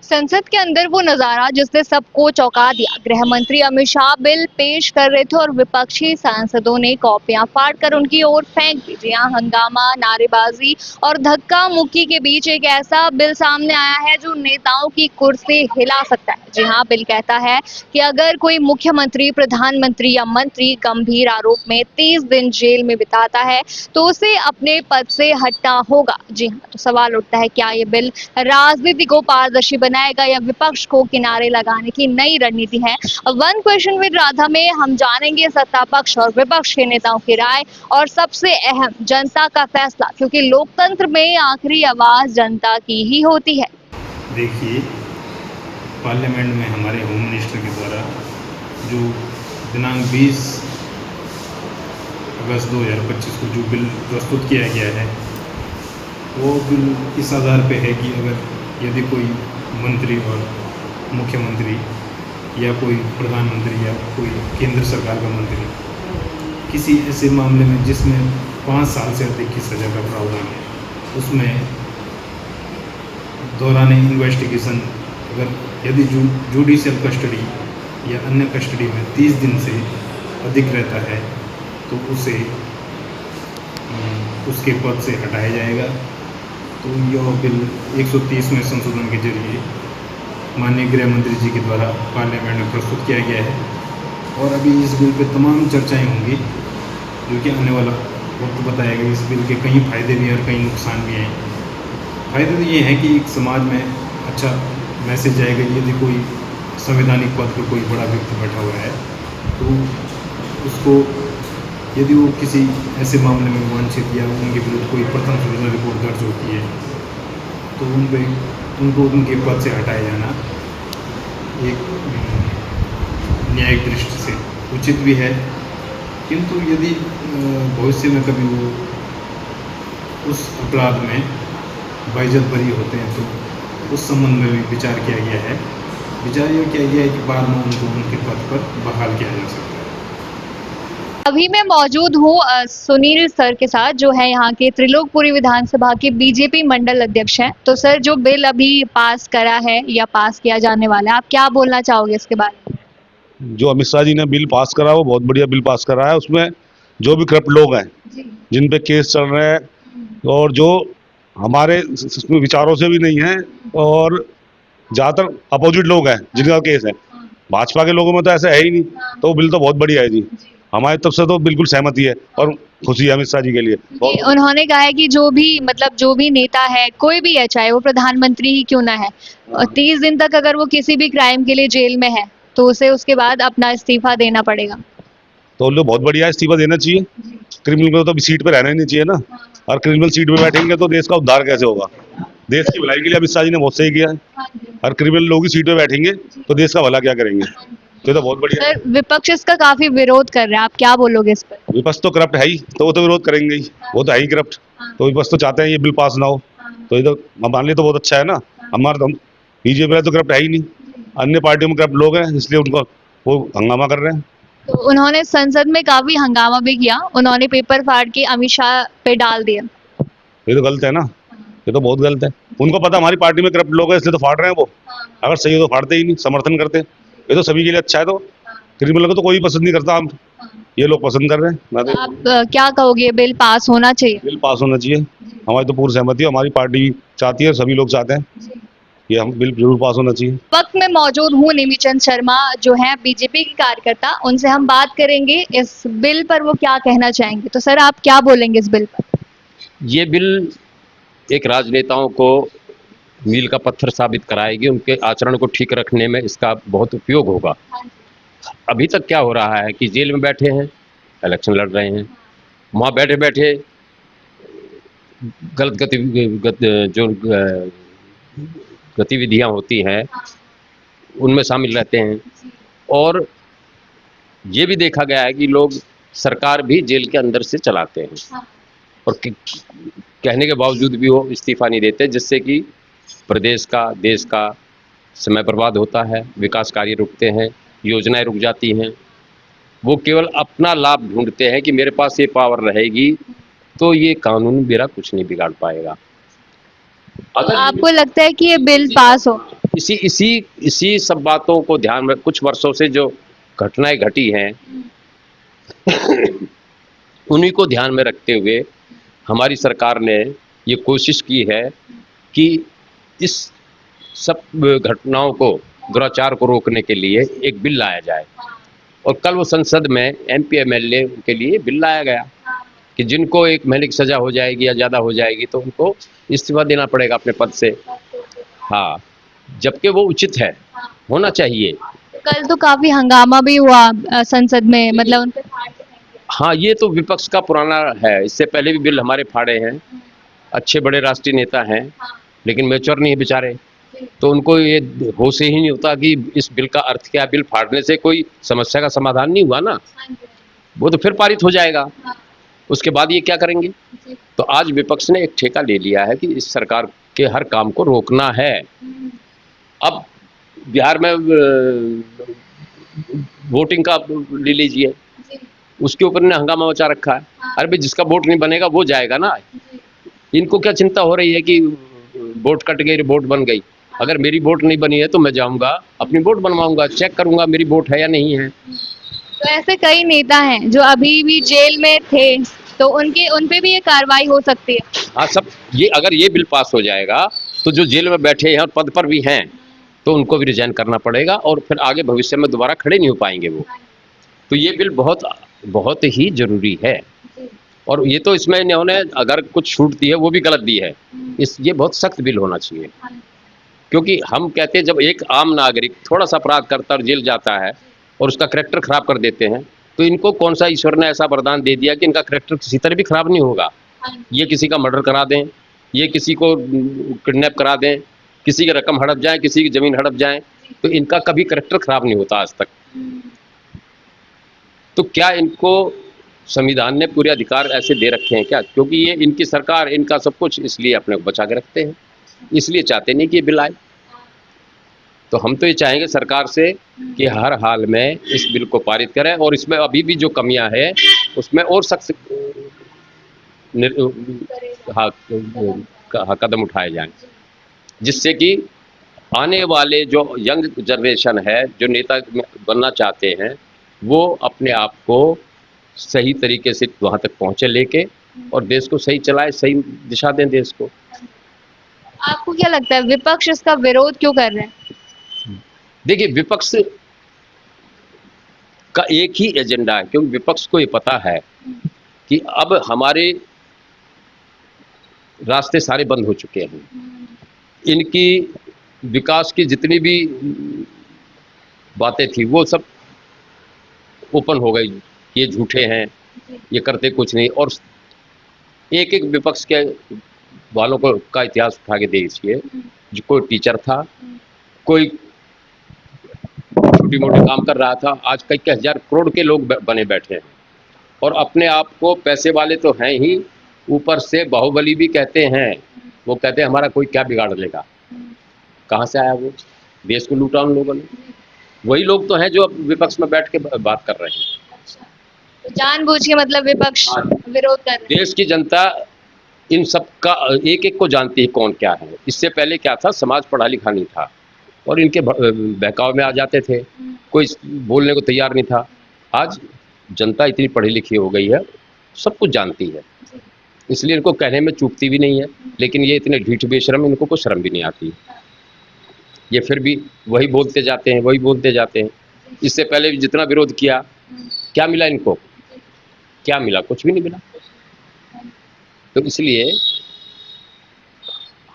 संसद के अंदर वो नजारा जिसने सबको चौंका दिया। गृह मंत्री अमित शाह बिल पेश कर रहे थे और विपक्षी सांसदों ने कॉपियां फाड़कर उनकी ओर फेंक दी। जी हाँ, हंगामा, नारेबाजी और धक्का मुक्की के बीच एक ऐसा बिल सामने आया है जो नेताओं की कुर्सी हिला सकता है। जी हाँ, बिल कहता है कि अगर कोई मुख्यमंत्री, प्रधानमंत्री या मंत्री गंभीर आरोप में 30 दिन जेल में बिताता है तो उसे अपने पद से हटना होगा। जी हाँ, तो सवाल उठता है, क्या ये बिल राजनीति को पारदर्शी बनाएगा या विपक्ष को किनारे लगाने की नई रणनीति है? वन क्वेश्चन विद राधा में हम जानेंगे सत्ता पक्ष और विपक्ष के नेताओं की राय और सबसे अहम, जनता का फैसला, क्योंकि लोकतंत्र में आखिरी आवाज जनता की ही होती है। देखिए, पार्लियामेंट में हमारे होम मिनिस्टर के द्वारा जो दिनांक 20 अगस्त 2025 को जो बिल प्रस्तुत किया गया है, वो बिल इस आधार पे है कि अगर यदि कोई मंत्री और मुख्यमंत्री या कोई प्रधानमंत्री या कोई केंद्र सरकार का मंत्री किसी ऐसे मामले में जिसमें 5 साल से अधिक की सज़ा का प्रावधान है, उसमें दौरान इन्वेस्टिगेशन अगर यदि जुडिशियल कस्टडी या अन्य कस्टडी में 30 दिन से अधिक रहता है तो उसे उसके पद से हटाया जाएगा। तो यह बिल 130वें संशोधन के जरिए माननीय गृह मंत्री जी के द्वारा पार्लियामेंट में प्रस्तुत किया गया है और अभी इस बिल पे तमाम चर्चाएं होंगी, जो कि आने वाला वक्त बताएगा। इस बिल के कई फ़ायदे भी हैं और कई नुकसान भी हैं। फ़ायदे तो ये हैं कि एक समाज में अच्छा मैसेज जाएगा। यदि कोई संवैधानिक पद पर कोई बड़ा व्यक्ति बैठा हुआ है तो उसको यदि वो किसी ऐसे मामले में वांछित या उनके विरुद्ध कोई प्रथम सूचना रिपोर्ट दर्ज होती है तो उनको उनके पद से हटाया जाना एक न्यायिक दृष्टि से उचित भी है। किंतु यदि भविष्य में कभी वो उस अपराध में बाइज्जत बरी होते हैं तो उस संबंध में भी विचार किया गया है। विचार ये किया गया है कि बाद में उनको उनके पद पर बहाल किया जा सकता है। अभी मैं मौजूद हूँ सुनील सर के साथ, जो है यहाँ के त्रिलोकपुरी विधानसभा के बीजेपी मंडल अध्यक्ष हैं। तो सर, जो बिल अभी पास करा है या पास किया जाने वाला है, आप क्या बोलना चाहोगे इसके बारे में? जो अमित शाह जी ने बिल पास करा वो बहुत बढ़िया बिल पास करा है। उसमें जो भी करप्ट लोग हैं, जिन पे केस चल रहे हैं और जो हमारे विचारों से भी नहीं है और ज़्यादातर अपोजिट लोग हैं जिनका केस है, भाजपा के लोगों में तो ऐसा है ही नहीं। तो बिल तो बहुत बढ़िया है जी, हमारी तरफ से तो बिल्कुल सहमति है और खुशी है अमित शाह जी के लिए। उन्होंने कहा है कि जो भी नेता है, कोई भी है, चाहे वो प्रधानमंत्री ही क्यों ना है, 30 दिन तक अगर वो किसी भी क्राइम के लिए जेल में है तो उसे उसके बाद अपना इस्तीफा देना पड़ेगा। तो उन लोग बहुत बढ़िया इस्तीफा देना चाहिए। क्रिमिनल को तो अभी सीट पे रहना ही नहीं चाहिए ना, और क्रिमिनल सीट पे बैठेंगे तो देश का उद्धार कैसे होगा? देश की भलाई के लिए अमित शाह जी ने बहुत सही किया है। और क्रिमिनल लोग ही सीट पे बैठेंगे तो देश का भला क्या करेंगे? तो बहुत बढ़िया। सर, विपक्ष इसका काफी विरोध कर रहे हैं, आप क्या बोलोगे इस पर? विपक्ष तो करप्ट है ही, तो वो तो विरोध करेंगे ही, वो तो है ही करप्ट। तो विपक्ष तो चाहते हैं ये बिल पास ना हो, तो ये तो हमारे लिए तो बहुत अच्छा है ना। हमारा तो बीजेपी तो करप्ट है ही नहीं, अन्य पार्टियों में करप्ट लोग हैं, इसलिए उनको वो हंगामा कर रहे हैं। तो उन्होंने संसद में काफी हंगामा भी किया, उन्होंने पेपर फाड़ के अमित शाह पे डाल दिया। ये तो गलत है ना, ये तो बहुत गलत है। उनको पता हमारी पार्टी में करप्ट लोग हैं इसलिए तो फाड़ रहे हैं वो। अगर सही हो तो फाड़ते ही नहीं, समर्थन करते। ये तो सभी के लिए अच्छा है। तो क्रिमिनल को तो कोई पसंद नहीं करता, हम ये लोग पसंद कर रहे हैं। आप क्या कहोगे, बिल पास होना चाहिए? बिल पास होना चाहिए, हमारी तो पूरी सहमति है। हमारी पार्टी चाहती है, सभी लोग चाहते हैं, ये हम बिल जरूर पास होना चाहिए। वक्त में मौजूद हूँ निमिचंद शर्मा, जो है बीजेपी की कार्यकर्ता, उनसे हम बात करेंगे इस बिल पर, वो क्या कहना चाहेंगे। तो सर, आप क्या बोलेंगे इस बिल पर? ये बिल एक राजनेताओं को मील का पत्थर साबित कराएगी, उनके आचरण को ठीक रखने में इसका बहुत उपयोग होगा। अभी तक क्या हो रहा है कि जेल में बैठे हैं, इलेक्शन लड़ रहे हैं, वहाँ बैठे बैठे जो गतिविधियाँ होती हैं उनमें शामिल रहते हैं। और ये भी देखा गया है कि लोग सरकार भी जेल के अंदर से चलाते हैं और कहने के बावजूद भी वो इस्तीफा नहीं देते, जिससे कि प्रदेश का, देश का समय बर्बाद होता है, विकास कार्य रुकते हैं, योजनाएं रुक जाती हैं। वो केवल अपना लाभ ढूंढते हैं कि मेरे पास ये पावर रहेगी तो ये कानून मेरा कुछ नहीं बिगाड़ पाएगा। तो आपको लगता है कि ये बिल पास हो? इसी इसी इसी सब बातों को ध्यान में, कुछ वर्षों से जो घटनाएं घटी हैं उन्हीं को ध्यान में रखते हुए हमारी सरकार ने ये कोशिश की है कि इस सब घटनाओं को, दुराचार को रोकने के लिए एक बिल लाया जाए। और कल वो संसद में एमपी एमएलए के लिए बिल लाया गया कि जिनको 1 महीने की सजा हो जाएगी या ज़्यादा हो जाएगी तो उनको इस्तीफा देना पड़ेगा अपने पद से। हाँ, जबकि वो उचित है, होना चाहिए। कल तो काफी हंगामा भी हुआ संसद में, मतलब उनके हाँ, ये तो विपक्ष का पुराना है, इससे पहले भी बिल हमारे फाड़े हैं। अच्छे बड़े राष्ट्रीय नेता हैं, लेकिन मैच्योर नहीं है बेचारे, तो उनको ये होश ही नहीं होता कि इस बिल का अर्थ क्या है। बिल फाड़ने से कोई समस्या का समाधान नहीं हुआ ना, वो तो फिर पारित हो जाएगा, उसके बाद ये क्या करेंगे। तो आज विपक्ष ने एक ठेका ले लिया है कि इस सरकार के हर काम को रोकना है। अब बिहार में वोटिंग का ले लीजिए, उसके ऊपर ने हंगामा मचा रखा है। अरे भाई, जिसका वोट नहीं बनेगा वो जाएगा ना। इनको क्या चिंता हो रही है कि वोट कट गई, वोट बन गई। अगर मेरी वोट नहीं बनी है तो मैं जाऊंगा, अपनी वोट बनवाऊंगा, चेक करूंगा मेरी वोट है या नहीं है। तो ऐसे कई नेता हैं जो अभी भी जेल में थे, तो उन पे भी ये कार्रवाई हो सकती है। हाँ, सब ये, अगर ये बिल पास हो जाएगा तो जो जेल में बैठे हैं और पद पर भी हैं तो उनको भी रिजाइन करना पड़ेगा और फिर आगे भविष्य में दोबारा खड़े नहीं हो पाएंगे वो। तो ये बिल बहुत बहुत ही जरूरी है। और ये तो इसमें इन्होंने अगर कुछ छूट दी है वो भी गलत दी है। ये बहुत सख्त बिल होना चाहिए, क्योंकि हम कहते हैं जब एक आम नागरिक थोड़ा सा अपराध करता और जेल जाता है और उसका करैक्टर खराब कर देते हैं, तो इनको कौन सा ईश्वर ने ऐसा वरदान दे दिया कि इनका करैक्टर किसी तरह भी खराब नहीं होगा। ये किसी का मर्डर करा दें, ये किसी को किडनैप करा दें, किसी की रकम हड़प जाए, किसी की जमीन हड़प जाए, तो इनका कभी करैक्टर खराब नहीं होता आज तक। तो क्या इनको संविधान ने पूरे अधिकार ऐसे दे रखे हैं क्या? क्योंकि ये इनकी सरकार, इनका सब कुछ, इसलिए अपने को बचा के रखते हैं, इसलिए चाहते नहीं कि ये बिल आए। तो हम तो ये चाहेंगे सरकार से कि हर हाल में इस बिल को पारित करें और इसमें अभी भी जो कमियां हैं उसमें और सख्त कदम उठाए जाएं, जिससे कि आने वाले जो यंग जनरेशन है, जो नेता बनना चाहते हैं, वो अपने आप को सही तरीके से वहाँ तक पहुँचे लेके और देश को सही चलाए, सही दिशा दें देश को। आपको क्या लगता है विपक्ष इसका विरोध क्यों कर रहे हैं? देखिए, विपक्ष का एक ही एजेंडा है, क्योंकि विपक्ष को ये पता है कि अब हमारे रास्ते सारे बंद हो चुके हैं। इनकी विकास की जितनी भी बातें थी वो सब ओपन हो गई, ये झूठे हैं, ये करते कुछ नहीं। और एक एक विपक्ष के वालों को का इतिहास उठा के देखिए, जो कोई टीचर था, कोई छोटी मोटी काम कर रहा था, आज कई हजार करोड़ के लोग बने बैठे हैं और अपने आप को पैसे वाले तो हैं ही, ऊपर से बाहुबली भी कहते हैं। वो कहते हैं हमारा कोई क्या बिगाड़ लेगा। कहाँ से आया वो? देश को लूटा उन लोगों ने। वही लोग तो हैं जो अब विपक्ष में बैठ के बात कर रहे हैं। तो जानबूझ के मतलब विपक्ष विरोध कर रहे हैं। देश की जनता इन सब का एक एक को जानती है कौन क्या है। इससे पहले क्या था, समाज पढ़ा लिखा नहीं था और इनके बहकाव में आ जाते थे, कोई बोलने को तैयार नहीं था। आज जनता इतनी पढ़ी लिखी हो गई है, सब कुछ जानती है, इसलिए इनको कहने में चूकती भी नहीं है। लेकिन ये इतने ढीठ बेशरम, इनको कुछ शर्म भी नहीं आती। ये फिर भी वही बोलते जाते हैं, वही बोलते जाते हैं। इससे पहले भी जितना विरोध किया, क्या मिला इनको? क्या मिला? कुछ भी नहीं मिला। तो इसलिए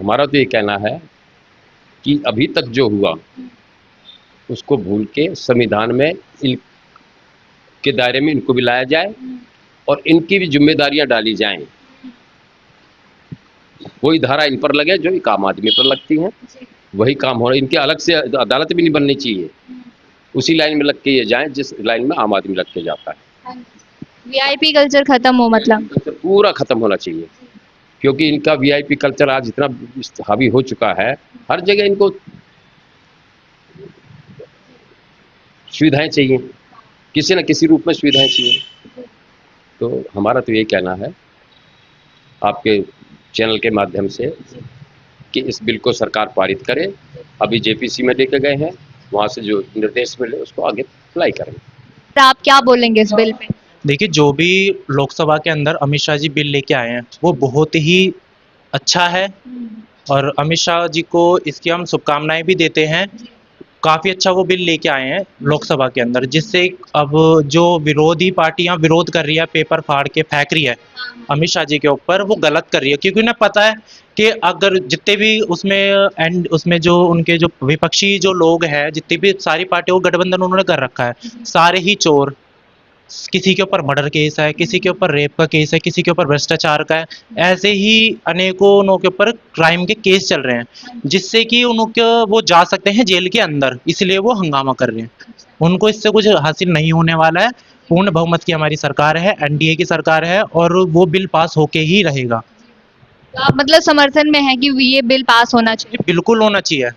हमारा तो ये कहना है कि अभी तक जो हुआ उसको भूल के संविधान में इनके दायरे में इनको भी लाया जाए और इनकी भी जिम्मेदारियां डाली जाएं। वही धारा इन पर लगे जो एक आम आदमी पर लगती हैं, वही काम हो रहा है। इनके अलग से अदालत भी नहीं बननी चाहिए, उसी लाइन में लग के ये जाएं जिस लाइन में आम आदमी लग के जाता है। वीआईपी कल्चर खत्म हो, मतलब पूरा खत्म होना चाहिए, क्योंकि इनका वीआईपी कल्चर आज इतना हावी हो चुका है। हर जगह इनको सुविधाएं चाहिए, किसी न किसी रूप में सुविधाएं चाहिए। तो हमारा तो ये कहना है आपके चैनल के माध्यम से कि इस बिल को सरकार पारित करे। अभी जेपीसी में लेके गए हैं, वहाँ से जो निर्देश मिले उसको आगे अप्लाई करेंगे। आप क्या बोलेंगे इस बिल पे? देखिए, जो भी लोकसभा के अंदर अमित शाह जी बिल लेके आए हैं वो बहुत ही अच्छा है और अमित शाह जी को इसकी हम शुभकामनाएं भी देते हैं। काफ़ी अच्छा वो बिल लेके आए हैं लोकसभा के अंदर, जिससे अब जो विरोधी पार्टियां विरोध कर रही है, पेपर फाड़ के फेंक रही है अमित शाह जी के ऊपर, वो गलत कर रही है। क्योंकि उन्हें पता है कि अगर जितने भी उसमें जो उनके जो विपक्षी जो लोग हैं, जितनी भी सारी पार्टियों को गठबंधन उन्होंने कर रखा है, सारे ही चोर। किसी के ऊपर मर्डर केस है, किसी के ऊपर रेप का केस है, किसी के ऊपर भ्रष्टाचार का है, ऐसे ही अनेकों उनके ऊपर क्राइम के केस चल रहे हैं, जिससे कि उनको वो जा सकते हैं जेल के अंदर, इसलिए वो हंगामा कर रहे हैं। उनको इससे कुछ हासिल नहीं होने वाला है। पूर्ण बहुमत की हमारी सरकार है, एनडीए की सरकार है और वो बिल पास होके ही रहेगा। तो आप मतलब समर्थन में है कि ये बिल पास होना चाहिए? बिल्कुल होना चाहिए,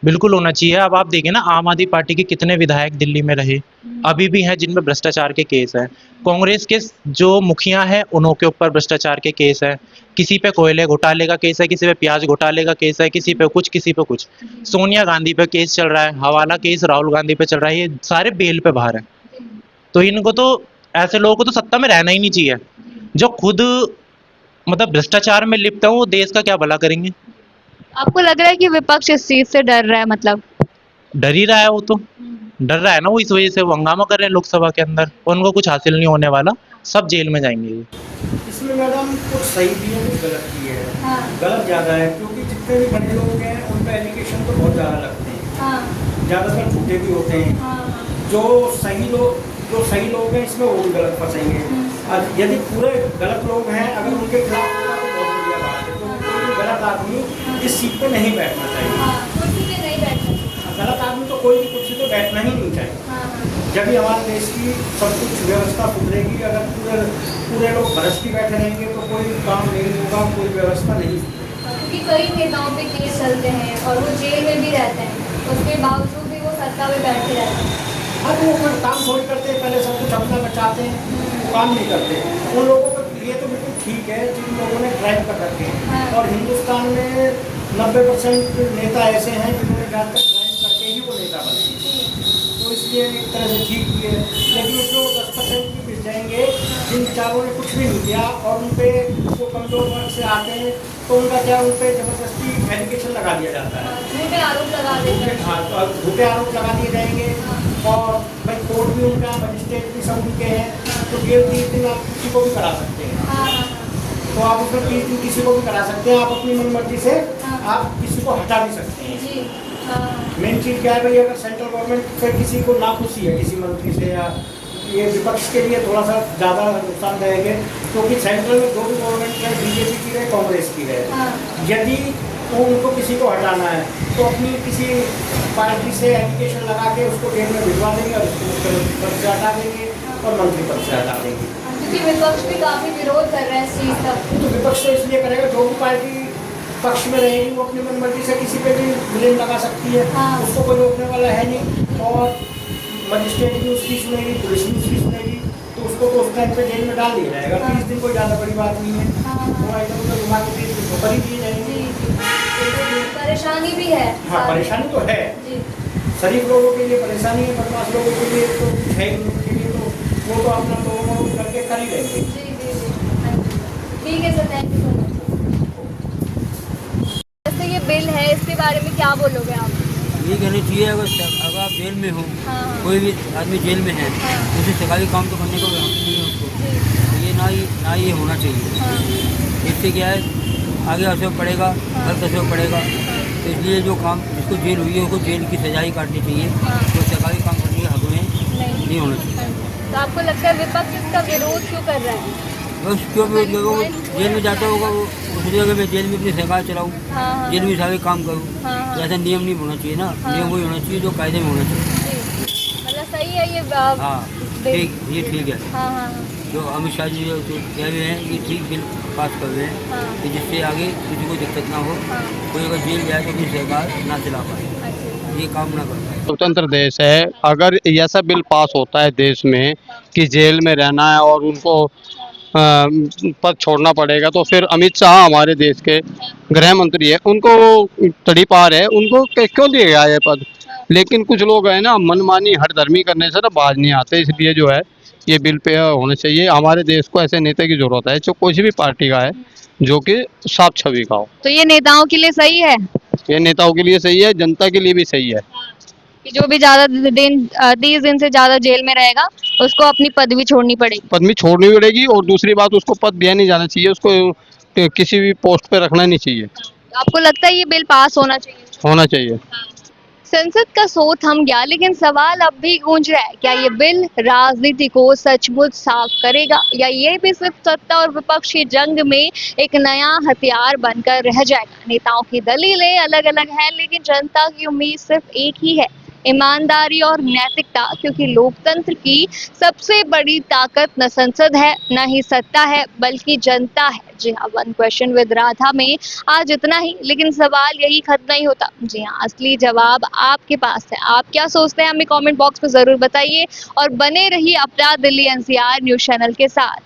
बिल्कुल होना चाहिए। अब आप देखिए ना, आम आदमी पार्टी के कितने विधायक दिल्ली में रहे, अभी भी हैं जिनमें भ्रष्टाचार के केस हैं। कांग्रेस के जो मुखिया हैं उनके ऊपर भ्रष्टाचार के केस हैं। किसी पे कोयले घोटाले का केस है, किसी पे प्याज घोटाले का केस है, किसी पे कुछ, किसी पे कुछ। सोनिया गांधी पे केस चल रहा है, हवाला केस राहुल गांधी पे चल रहा है, ये सारे बेल पे बाहर हैं। तो इनको तो, ऐसे लोगों को तो सत्ता में रहना ही नहीं चाहिए। जो खुद मतलब भ्रष्टाचार में लिप्त है वो देश का क्या भला करेंगे? आपको लग रहा है कि विपक्ष इस चीज से डर रहा है? मतलब डर ही रहा है, वो तो डर रहा है ना, वो इस वजह से वो हंगामा कर रहे हैं लोकसभा के अंदर। उनको कुछ हासिल नहीं होने वाला, सब जेल में जाएंगे ये। इसमें मैडम कुछ सही भी है, कुछ गलत भी है। हाँ। गलत ज़्यादा है क्योंकि जितने भी बड़े लोग हैं उन पर एलिगेशन तो बहुत ज़्यादा लगते हैं, ज़्यादातर झूठे भी होते हैं। जो सही लोग हैं इसमें वो भी गलत फंसेंगे। आज यदि पूरे गलत लोग हैं, अगर उनके खिलाफ होगा तो बहुत बढ़िया बात है, क्योंकि कोई भी गलत आदमी इस सीट पे नहीं बैठना चाहिए। गलत आदमी तो कोई भी कुर्सी पे बैठना ही नहीं चाहिए। जब भी हमारे देश की सब कुछ व्यवस्था सुधरेगी। अगर पूरे लोग भ्रष्ट ही बैठे रहेंगे तो कोई काम नहीं होगा, कोई व्यवस्था नहीं। क्योंकि कई नेताओं पे केस चलते हैं और वो जेल में भी रहते हैं, उसके बावजूद भी वो सत्ता में बैठे रहते हैं। अब वो फिर काम थोड़ी करते हैं, पहले सब कुछ अपना बचाते हैं, वो काम नहीं करते। उन लोगों के लिए तो बिल्कुल ठीक है जिन लोगों ने क्राइम कर रखे हैं। और हिंदुस्तान में 90% नेता ऐसे हैं जिन्होंने ज़्यादातर क्राइम करके ही वो नेता बने, तो इसलिए एक तरह से ठीक भी है। लेकिन उसमें वो 10% भी पिस जाएंगे जिन बेचारों ने कुछ भी नहीं किया और उन पर वो कमजोर वर्ग से आते हैं, तो उनका क्या, उन पर ज़बरदस्ती एलिगेशन लगा दिया जाता है, झूठे आरोप लगा देते हैं। हाँ, झूठे आरोप लगा दिए जाएंगे। और भाई कोर्ट भी उनका, मजिस्ट्रेट भी सब उनके हैं, तो जेल 30 दिन आप किसी को भी करा सकते हैं। तो आप उसमें 30 दिन किसी को भी करा सकते हैं, आप अपनी मनमर्जी से आप किसी को हटा भी सकते हैं। मेन चीज़ क्या है भाई, अगर सेंट्रल गवर्नमेंट से किसी को नाखुशी है किसी मंत्री से, या ये विपक्ष के लिए थोड़ा सा ज़्यादा नुकसानदायक है, क्योंकि सेंट्रल में जो भी गवर्नमेंट है, बीजेपी की रहे, कांग्रेस की रहे, यदि उनको किसी को हटाना है तो अपनी किसी पार्टी से एप्लीकेशन लगा के उसको जेल में भिजवा देंगे और उसको मुख्यमंत्री पद से हटा देंगे और मंत्री पद से हटा देंगे। क्योंकि विपक्ष भी काफी विरोध कर रहे हैं इस चीज का। तो विपक्ष तो इसलिए करेगा, जो भी पार्टी पक्ष में रहेगी वो अपनी मनमर्जी से किसी पे भी ब्लेम लगा सकती है। उसको कोई रोकने वाला है नहीं। और मजिस्ट्रेट भी उसकी सुनेगी, पुलिस भी उसकी सुनेगी, तो उसको तो उस टाइम पे जेल में डाल दिया जाएगा। 30 दिन कोई ज़्यादा बड़ी बात नहीं है, थोड़ा इधर उधर घुमा के 30 दिन ऊपर ही दिए जाएंगे। परेशानी भी है। हाँ, परेशानी तो है, शरीफ लोगों के लिए परेशानी है, बदमाश लोगों के लिए तो है, लोगों के लिए तो वो तो अपना लोगों करके कर ही रहेंगे। ठीक है sir, thank you so much. जैसे ये बिल है, इसके बारे में क्या बोलोगे आप? ये कहना चाहिए, अगर आप जेल में हो, कोई भी आदमी जेल में है, उसे सरकारी काम तो करने का हक नहीं है उसको। तो ये ना ये होना चाहिए। इससे क्या है, आगे असर पड़ेगा, गलत असर पड़ेगा। तो इसलिए जो काम जिसको जेल हुई है उसको जेल की सजा ही काटनी चाहिए, तो सरकारी काम करने के हक में नहीं होना चाहिए। तो आपको लगता है विपक्ष इसका विरोध क्यों कर रहा है? बस क्यों लोगों को जेल में जाता होगा, वो उस जगह मैं जेल में अपनी सरकार चलाऊँ, जेल में सारे काम करूँ। ऐसा नियम नहीं होना चाहिए ना, नियम वही होना चाहिए जो कायदे में होना चाहिए। मतलब सही है ये। हाँ ठीक, ये ठीक है। जो अमित शाह जी कह रहे हैं ये ठीक बिल पास कर रहे हैं, कि जिससे आगे किसी को दिक्कत ना हो। कोई अगर जेल जाए तो अपनी सरकार ना चला पाए, ये काम ना कर पाए। स्वतंत्र देश है, अगर ऐसा बिल पास होता है देश में कि जेल में रहना है और उनको पद छोड़ना पड़ेगा, तो फिर अमित शाह हमारे देश के गृह मंत्री है, उनको तड़ी पार है, उनको क्यों दिया गया ये पद। लेकिन कुछ लोग है ना मनमानी हठधर्मी करने से ना बाज नहीं आते, इसलिए जो है ये बिल पे होने चाहिए। हमारे देश को ऐसे नेता की जरूरत है जो कोई भी पार्टी का है, जो कि साफ छवि का हो। तो ये नेताओं के लिए सही है ये नेताओं के लिए सही है, जनता के लिए भी सही है। कि जो भी ज्यादा दिन 30 दिन से ज्यादा जेल में रहेगा उसको अपनी पदवी छोड़नी पड़ेगी। पदवी छोड़नी पड़ेगी, और दूसरी बात उसको पद दिया नहीं जाना चाहिए, उसको किसी भी पोस्ट पे रखना नहीं चाहिए, आपको लगता है ये बिल पास होना चाहिए? होना चाहिए। संसद का सोत थम गया, लेकिन सवाल अब भी गूंज रहा है, क्या ये बिल राजनीति को सचमुच साफ करेगा या ये भी सिर्फ सत्ता और विपक्ष की जंग में एक नया हथियार बनकर रह जाएगा? नेताओं की दलीलें अलग अलग हैं, लेकिन जनता की उम्मीद सिर्फ एक ही है, ईमानदारी और नैतिकता, क्योंकि लोकतंत्र की सबसे बड़ी ताकत न संसद है न ही सत्ता है बल्कि जनता है। जी हाँ, वन क्वेश्चन विद राधा में आज इतना ही, लेकिन सवाल यही खत्म नहीं होता। जी हाँ, असली जवाब आपके पास है। आप क्या सोचते हैं हमें कमेंट बॉक्स में जरूर बताइए और बने रहिए अपना दिल्ली एनसीआर न्यूज़ चैनल के साथ।